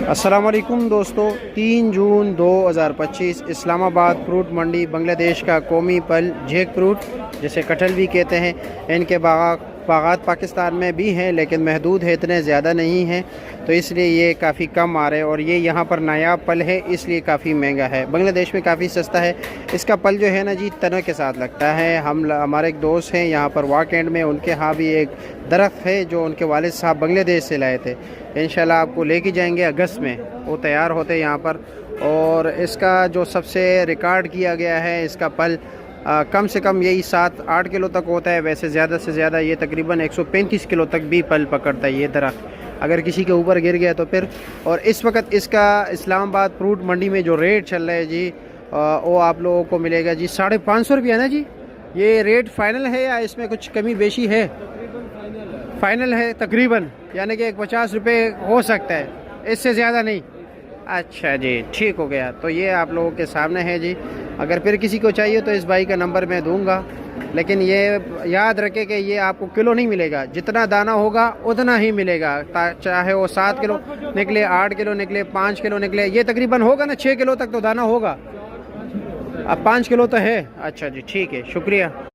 अस्सलाम वालेकुम दोस्तों, 3 जून 2025 इस्लाम आबाद फ्रूट मंडी बांग्लादेश का कौमी फल जैक फ्रूट जिसे कटहल भी कहते हैं। इनके बागात पाकिस्तान में भी हैं लेकिन महदूद है, इतने ज़्यादा नहीं हैं, तो इसलिए ये काफ़ी कम आ रहे हैं और ये यहाँ पर नायाब फल है इसलिए काफ़ी महंगा है। बांग्लादेश में काफ़ी सस्ता है। इसका फल जो है ना जी तने के साथ लगता है। हमारे एक दोस्त हैं यहाँ पर वाकेंड में, उनके यहाँ भी एक दरख्त है जो उनके वालिद साहब बांग्लादेश से लाए थे। इंशाल्लाह आपको लेके जाएंगे अगस्त में, वो तैयार होते हैं यहाँ पर। और इसका जो सबसे रिकॉर्ड किया गया है, इसका फल कम से कम यही 7-8 किलो तक होता है। वैसे ज़्यादा से ज़्यादा ये तकरीबन 135 किलो तक भी फल पकड़ता है ये दरख्त, अगर किसी के ऊपर गिर गया तो फिर। और इस वक्त इसका इस्लामाबाद फ्रूट मंडी में जो रेट चल रहा है जी वो आप लोगों को मिलेगा जी 550 रुपया ना जी। ये रेट फ़ाइनल है या इसमें कुछ कमी बेशी है? फ़ाइनल है तकरीबन, यानी कि 50 रुपये हो सकता है, इससे ज़्यादा नहीं। अच्छा जी, ठीक हो गया। तो ये आप लोगों के सामने है जी। अगर फिर किसी को चाहिए तो इस भाई का नंबर मैं दूंगा, लेकिन ये याद रखें कि ये आपको किलो नहीं मिलेगा, जितना दाना होगा उतना ही मिलेगा। चाहे वो 7 किलो निकले, 8 किलो निकले, 5 किलो निकले, ये तकरीबन होगा ना 6 किलो तक तो दाना होगा। अब 5 किलो तो है। अच्छा जी, ठीक है, शुक्रिया।